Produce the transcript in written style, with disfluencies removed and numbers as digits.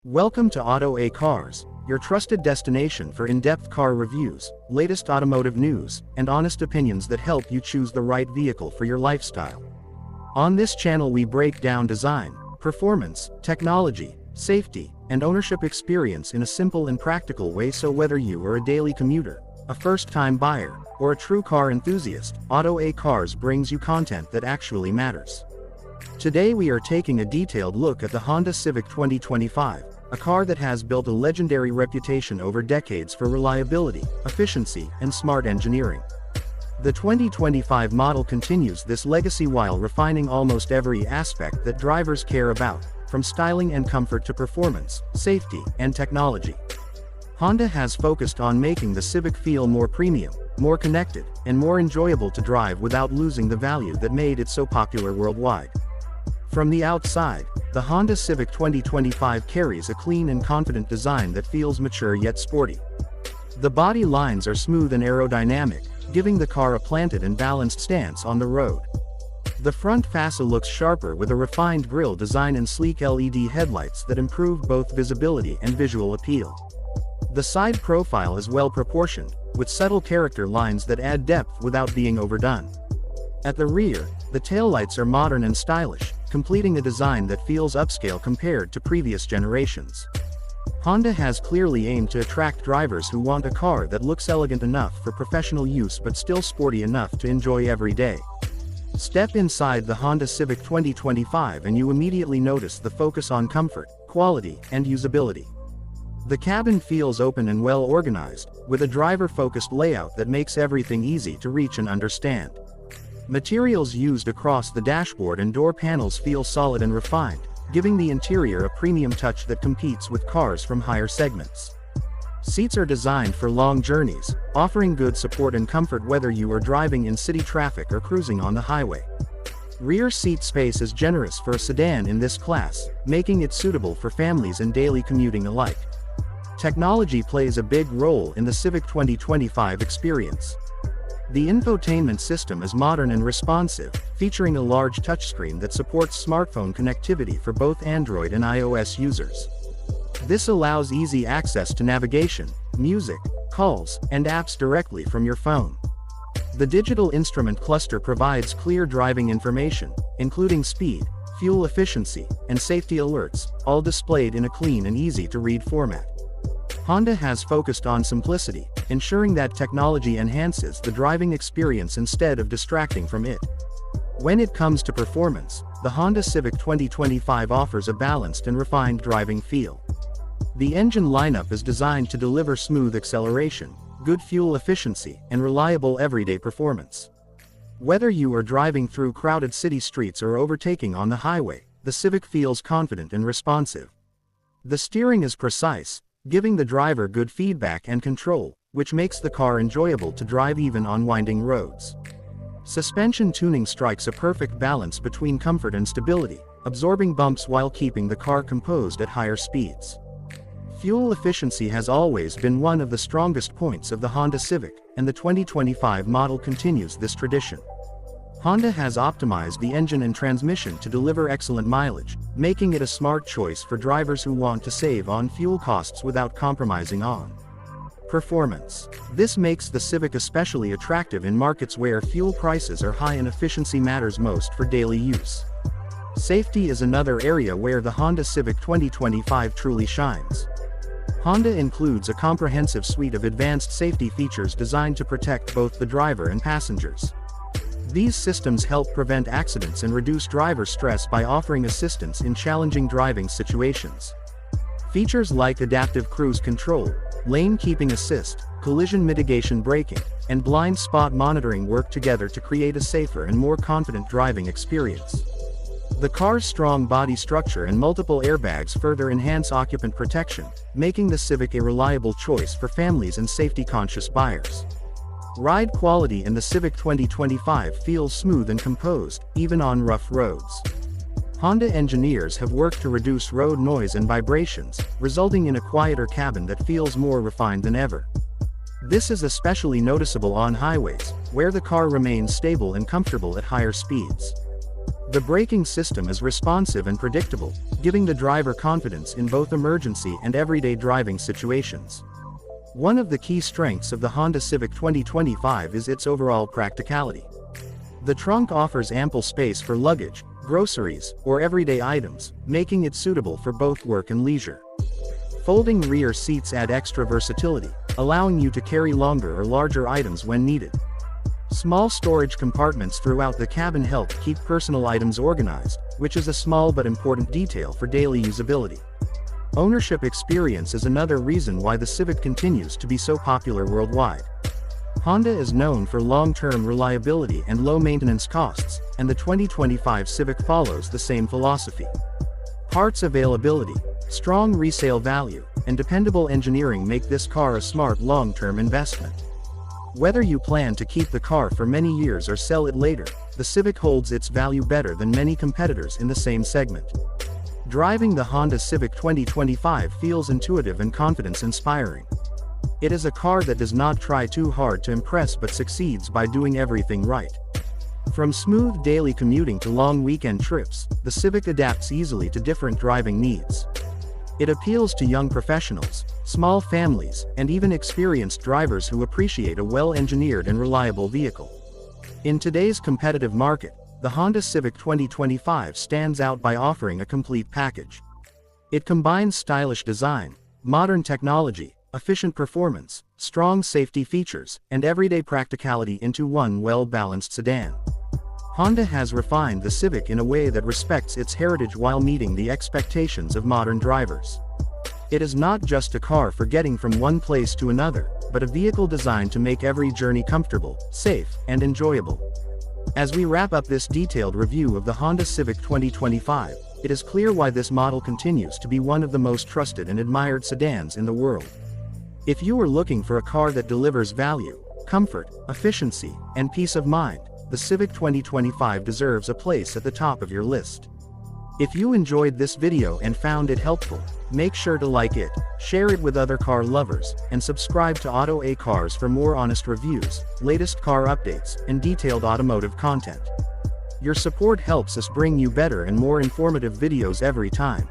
Welcome to Auto A Cars, your trusted destination for in-depth car reviews, latest automotive news, and honest opinions that help you choose the right vehicle for your lifestyle. On this channel we break down design, performance, technology, safety, and ownership experience in a simple and practical way, so whether you are a daily commuter, a first-time buyer, or a true car enthusiast, Auto A Cars brings you content that actually matters. Today we are taking a detailed look at the Honda Civic 2025, a car that has built a legendary reputation over decades for reliability, efficiency, and smart engineering. The 2025 model continues this legacy while refining almost every aspect that drivers care about, from styling and comfort to performance, safety, and technology. Honda has focused on making the Civic feel more premium, more connected, and more enjoyable to drive without losing the value that made it so popular worldwide. From the outside, the Honda Civic 2025 carries a clean and confident design that feels mature yet sporty. The body lines are smooth and aerodynamic, giving the car a planted and balanced stance on the road. The front fascia looks sharper with a refined grille design and sleek LED headlights that improve both visibility and visual appeal. The side profile is well proportioned, with subtle character lines that add depth without being overdone. At the rear, the taillights are modern and stylish, completing a design that feels upscale compared to previous generations. Honda has clearly aimed to attract drivers who want a car that looks elegant enough for professional use but still sporty enough to enjoy every day. Step inside the Honda Civic 2025 and you immediately notice the focus on comfort, quality, and usability. The cabin feels open and well organized, with a driver-focused layout that makes everything easy to reach and understand. Materials used across the dashboard and door panels feel solid and refined, giving the interior a premium touch that competes with cars from higher segments. Seats are designed for long journeys, offering good support and comfort whether you are driving in city traffic or cruising on the highway. Rear seat space is generous for a sedan in this class, making it suitable for families and daily commuting alike. Technology plays a big role in the Civic 2025 experience. The infotainment system is modern and responsive, featuring a large touchscreen that supports smartphone connectivity for both Android and iOS users. This allows easy access to navigation, music, calls, and apps directly from your phone. The digital instrument cluster provides clear driving information, including speed, fuel efficiency, and safety alerts, all displayed in a clean and easy-to-read format. Honda has focused on simplicity, ensuring that technology enhances the driving experience instead of distracting from it. When it comes to performance, the Honda Civic 2025 offers a balanced and refined driving feel. The engine lineup is designed to deliver smooth acceleration, good fuel efficiency, and reliable everyday performance. Whether you are driving through crowded city streets or overtaking on the highway, the Civic feels confident and responsive. The steering is precise, giving the driver good feedback and control, which makes the car enjoyable to drive even on winding roads. Suspension tuning strikes a perfect balance between comfort and stability, absorbing bumps while keeping the car composed at higher speeds. Fuel efficiency has always been one of the strongest points of the Honda Civic, and the 2025 model continues this tradition. Honda has optimized the engine and transmission to deliver excellent mileage, making it a smart choice for drivers who want to save on fuel costs without compromising on performance. This makes the Civic especially attractive in markets where fuel prices are high and efficiency matters most for daily use. Safety is another area where the Honda Civic 2025 truly shines. Honda includes a comprehensive suite of advanced safety features designed to protect both the driver and passengers. These systems help prevent accidents and reduce driver stress by offering assistance in challenging driving situations. Features like adaptive cruise control, lane keeping assist, collision mitigation braking, and blind spot monitoring work together to create a safer and more confident driving experience. The car's strong body structure and multiple airbags further enhance occupant protection, making the Civic a reliable choice for families and safety-conscious buyers. Ride quality in the Civic 2025 feels smooth and composed, even on rough roads. Honda engineers have worked to reduce road noise and vibrations, resulting in a quieter cabin that feels more refined than ever. This is especially noticeable on highways, where the car remains stable and comfortable at higher speeds. The braking system is responsive and predictable, giving the driver confidence in both emergency and everyday driving situations. One of the key strengths of the Honda Civic 2025 is its overall practicality. The trunk offers ample space for luggage, groceries, or everyday items, making it suitable for both work and leisure. Folding rear seats add extra versatility, allowing you to carry longer or larger items when needed. Small storage compartments throughout the cabin help keep personal items organized, which is a small but important detail for daily usability. Ownership experience is another reason why the Civic continues to be so popular worldwide. Honda is known for long-term reliability and low maintenance costs, and the 2025 Civic follows the same philosophy. Parts availability, strong resale value, and dependable engineering make this car a smart long-term investment. Whether you plan to keep the car for many years or sell it later, the Civic holds its value better than many competitors in the same segment. Driving the Honda Civic 2025 feels intuitive and confidence-inspiring. It is a car that does not try too hard to impress but succeeds by doing everything right. From smooth daily commuting to long weekend trips, the Civic adapts easily to different driving needs. It appeals to young professionals, small families, and even experienced drivers who appreciate a well-engineered and reliable vehicle. In today's competitive market, the Honda Civic 2025 stands out by offering a complete package. It combines stylish design, modern technology, efficient performance, strong safety features, and everyday practicality into one well-balanced sedan. Honda has refined the Civic in a way that respects its heritage while meeting the expectations of modern drivers. It is not just a car for getting from one place to another, but a vehicle designed to make every journey comfortable, safe, and enjoyable. As we wrap up this detailed review of the Honda Civic 2025, it is clear why this model continues to be one of the most trusted and admired sedans in the world. If you are looking for a car that delivers value, comfort, efficiency, and peace of mind, the Civic 2025 deserves a place at the top of your list. If you enjoyed this video and found it helpful, make sure to like it, share it with other car lovers, and subscribe to Auto A Cars for more honest reviews, latest car updates, and detailed automotive content. Your support helps us bring you better and more informative videos every time.